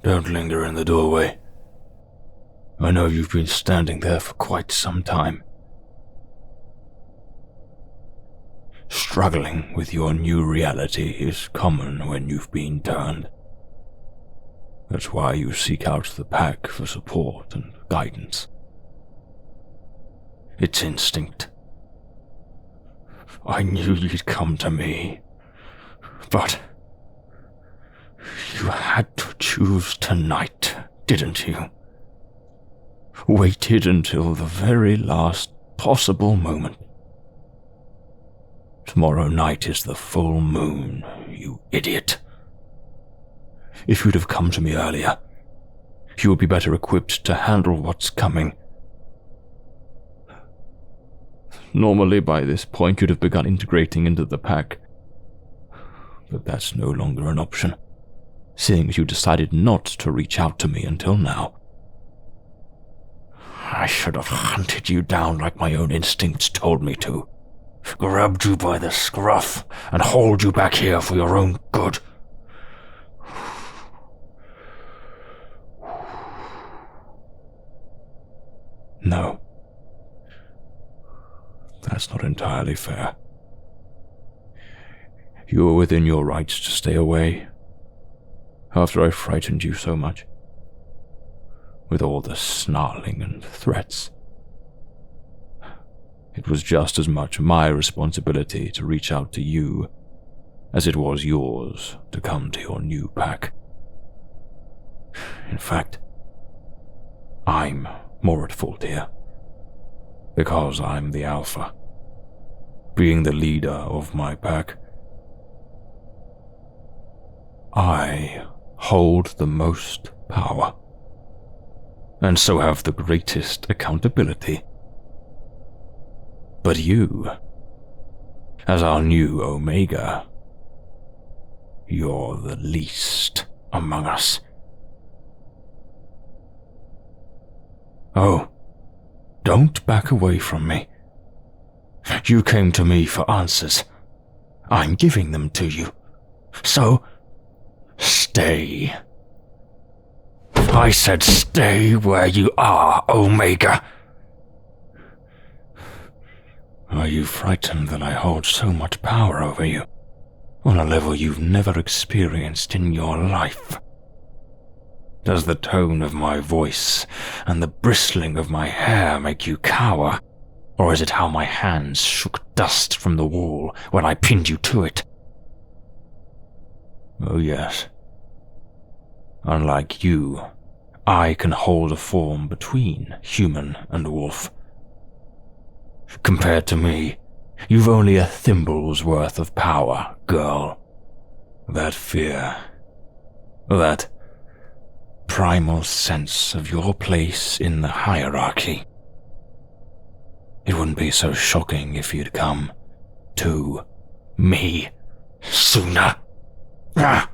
Don't linger in the doorway. I know you've been standing there for quite some time. Struggling with your new reality is common when you've been turned. That's why you seek out the pack for support and guidance. It's instinct. I knew you'd come to me, but you had to choose tonight, didn't you? Waited until the very last possible moment. Tomorrow night is the full moon, you idiot. If you'd have come to me earlier, you would be better equipped to handle what's coming. Normally, by this point, you'd have begun integrating into the pack. But that's no longer an option, seeing as you decided not to reach out to me until now. I should have hunted you down like my own instincts told me to. Grabbed you by the scruff and hauled you back here for your own good. No. That's not entirely fair. You were within your rights to stay away after I frightened you so much, with all the snarling and threats. It was just as much my responsibility to reach out to you as it was yours to come to your new pack. In fact, I'm more at fault here, because I'm the alpha, being the leader of my pack. I hold the most power, and so have the greatest accountability. But you, as our new Omega, you're the least among us. Oh, don't back away from me. You came to me for answers. I'm giving them to you. So, stay. I said stay where you are, Omega. Are you frightened that I hold so much power over you, on a level you've never experienced in your life? Does the tone of my voice and the bristling of my hair make you cower, or is it how my hands shook dust from the wall when I pinned you to it? Oh yes. Unlike you, I can hold a form between human and wolf. Compared to me, you've only a thimble's worth of power, girl. That fear, that primal sense of your place in the hierarchy. It wouldn't be so shocking if you'd come to me sooner. Ah.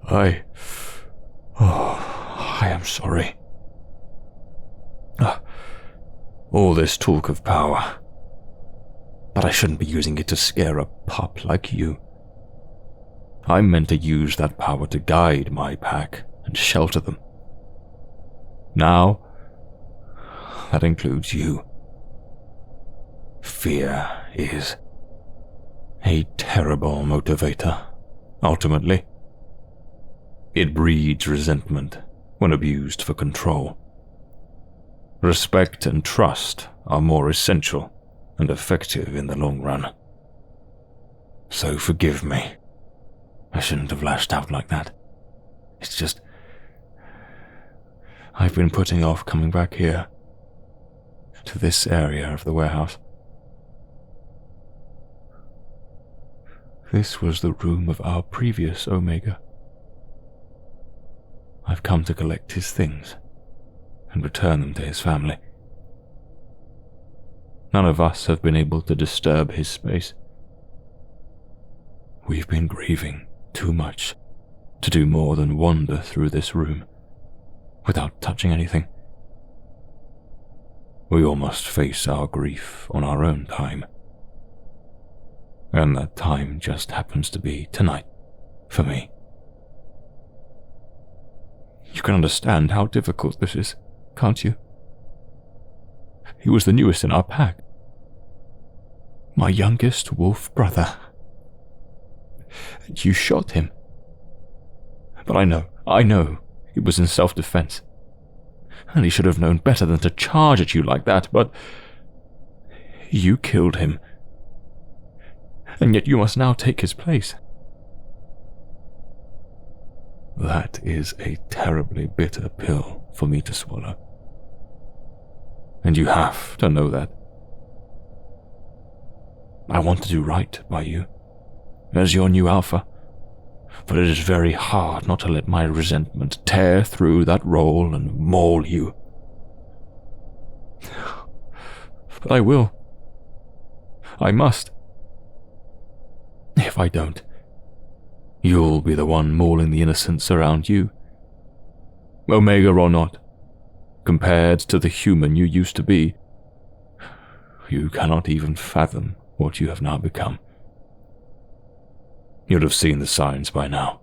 I am sorry. All this talk of power, but I shouldn't be using it to scare a pup like you. I'm meant to use that power to guide my pack and shelter them. Now, that includes you. Fear is a terrible motivator, ultimately. It breeds resentment when abused for control. Respect and trust are more essential and effective in the long run. So forgive me. I shouldn't have lashed out like that. It's just, I've been putting off coming back here, to this area of the warehouse. This was the room of our previous Omega. I've come to collect his things and return them to his family. None of us have been able to disturb his space. We've been grieving too much to do more than wander through this room without touching anything. We all must face our grief on our own time. And that time just happens to be tonight, for me. You can understand how difficult this is, can't you? He was the newest in our pack. My youngest wolf brother. You shot him. But I know, it was in self-defense. And he should have known better than to charge at you like that, but you killed him. And yet you must now take his place. That is a terribly bitter pill for me to swallow. And you have to know that. I want to do right by you, as your new alpha, but it is very hard not to let my resentment tear through that role and maul you. But I will. I must. If I don't, you'll be the one mauling the innocents around you. Omega or not, compared to the human you used to be, you cannot even fathom what you have now become. You'd have seen the signs by now.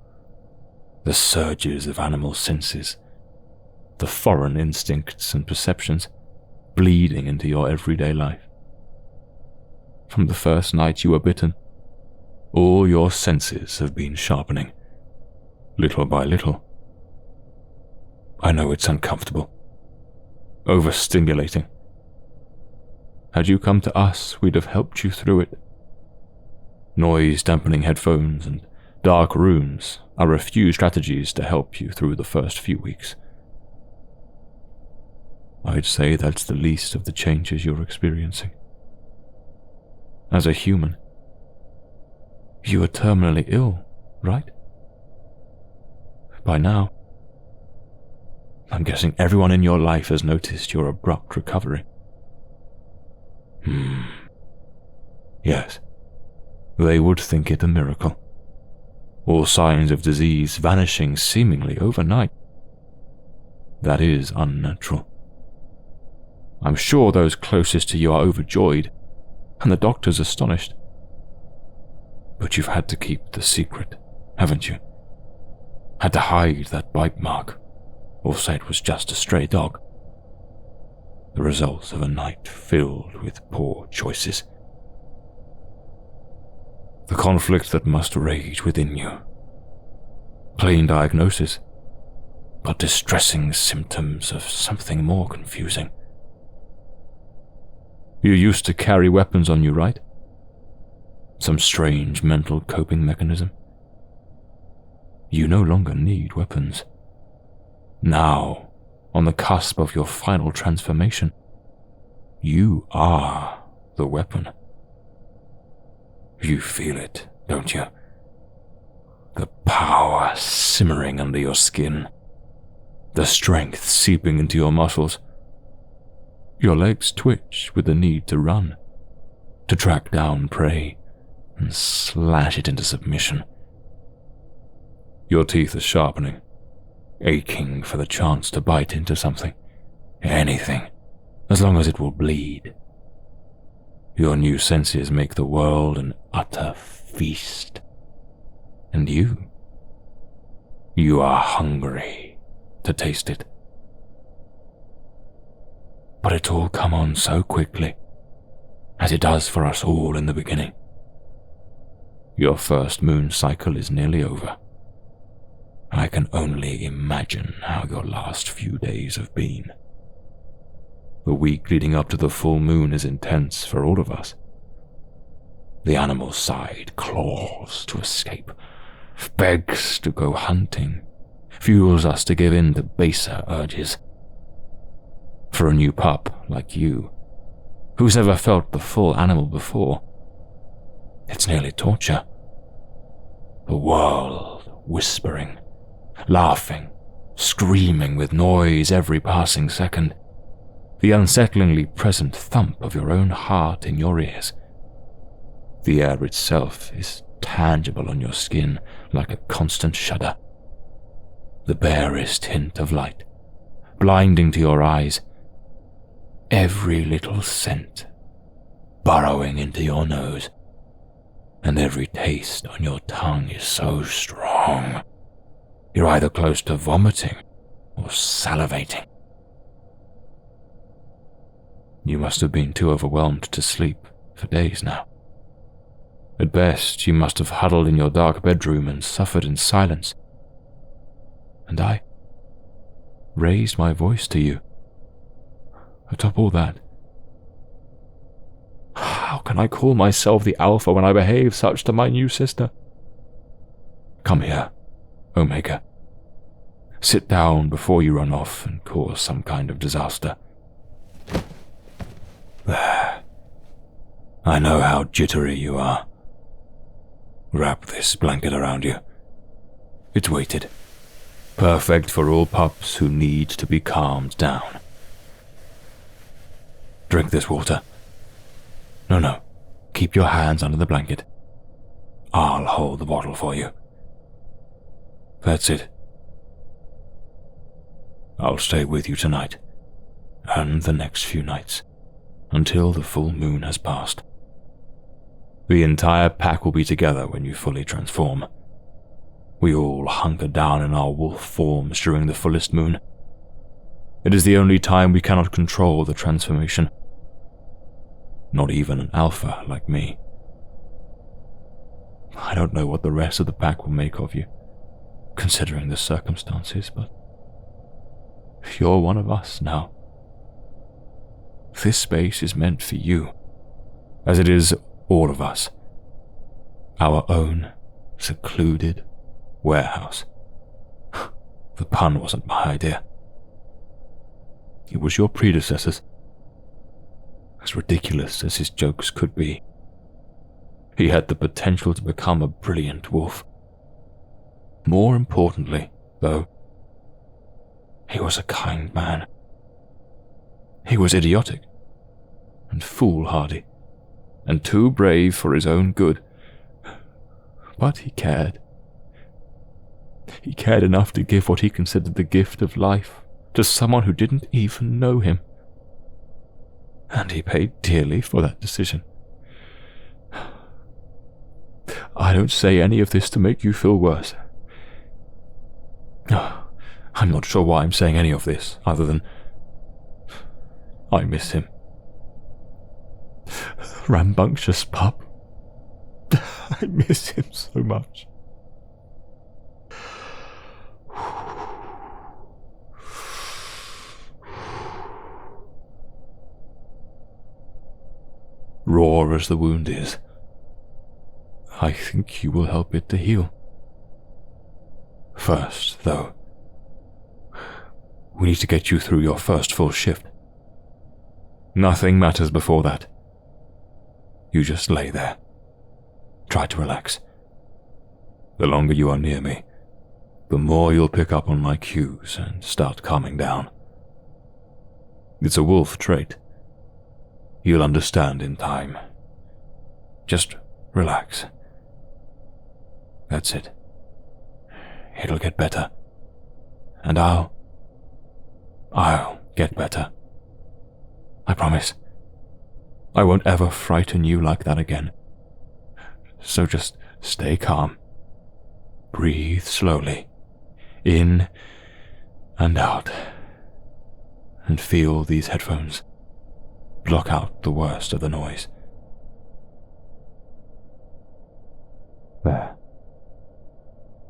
The surges of animal senses, the foreign instincts and perceptions bleeding into your everyday life. From the first night you were bitten, all your senses have been sharpening, little by little. I know it's uncomfortable, overstimulating. Had you come to us, we'd have helped you through it. Noise-dampening headphones and dark rooms are a few strategies to help you through the first few weeks. I'd say that's the least of the changes you're experiencing. As a human, you are terminally ill, right? By now, I'm guessing everyone in your life has noticed your abrupt recovery. Yes, they would think it a miracle. All signs of disease vanishing seemingly overnight. That is unnatural. I'm sure those closest to you are overjoyed, and the doctor's astonished. But you've had to keep the secret, haven't you? Had to hide that bite mark, or say it was just a stray dog. The results of a night filled with poor choices. The conflict that must rage within you. Plain diagnosis, but distressing symptoms of something more confusing. You used to carry weapons on you, right? Some strange mental coping mechanism. You no longer need weapons. Now, on the cusp of your final transformation, you are the weapon. You feel it, don't you? The power simmering under your skin, the strength seeping into your muscles. Your legs twitch with the need to run, to track down prey and slash it into submission. Your teeth are sharpening, aching for the chance to bite into something, anything, as long as it will bleed. Your new senses make the world an utter feast. And you are hungry to taste it. But it's all come on so quickly, as it does for us all in the beginning. Your first moon cycle is nearly over. I can only imagine how your last few days have been. The week leading up to the full moon is intense for all of us. The animal's side claws to escape, begs to go hunting, fuels us to give in to baser urges. For a new pup like you, who's never felt the full animal before, it's nearly torture. The world whispering, laughing, screaming with noise every passing second. The unsettlingly present thump of your own heart in your ears. The air itself is tangible on your skin like a constant shudder. The barest hint of light, blinding to your eyes. every little scent burrowing into your nose, and every taste on your tongue is so strong, you're either close to vomiting or salivating. You must have been too overwhelmed to sleep for days now. At best, you must have huddled in your dark bedroom and suffered in silence. And I raised my voice to you. Atop all that, how can I call myself the Alpha when I behave such to my new sister? Come here, Omega. Sit down before you run off and cause some kind of disaster. There. I know how jittery you are. Wrap this blanket around you. It's weighted. Perfect for all pups who need to be calmed down. Drink this water. No. Keep your hands under the blanket. I'll hold the bottle for you. That's it. I'll stay with you tonight, and the next few nights, until the full moon has passed. The entire pack will be together when you fully transform. We all hunker down in our wolf forms during the fullest moon. It is the only time we cannot control the transformation. Not even an alpha like me. I don't know what the rest of the pack will make of you, considering the circumstances, but you're one of us now. This space is meant for you, as it is all of us. Our own secluded warehouse. The pun wasn't my idea. It was your predecessor's. As ridiculous as his jokes could be, he had the potential to become a brilliant wolf. More importantly, though, he was a kind man. He was idiotic and foolhardy and too brave for his own good. But he cared. He cared enough to give what he considered the gift of life to someone who didn't even know him. And he paid dearly for that decision. I don't say any of this to make you feel worse. I'm not sure why I'm saying any of this, other than I miss him. Rambunctious pup. I miss him so much. Raw as the wound is, I think you will help it to heal. First, though, we need to get you through your first full shift. Nothing matters before that. You just lay there. Try to relax. The longer you are near me, the more you'll pick up on my cues and start calming down. It's a wolf trait. You'll understand in time. Just relax. That's it. It'll get better. And I'll get better. I promise. I won't ever frighten you like that again. So just stay calm. Breathe slowly. In and out. And feel these headphones block out the worst of the noise. There.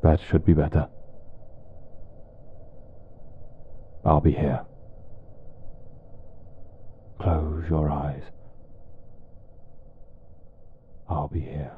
That should be better. I'll be here. Close your eyes. I'll be here.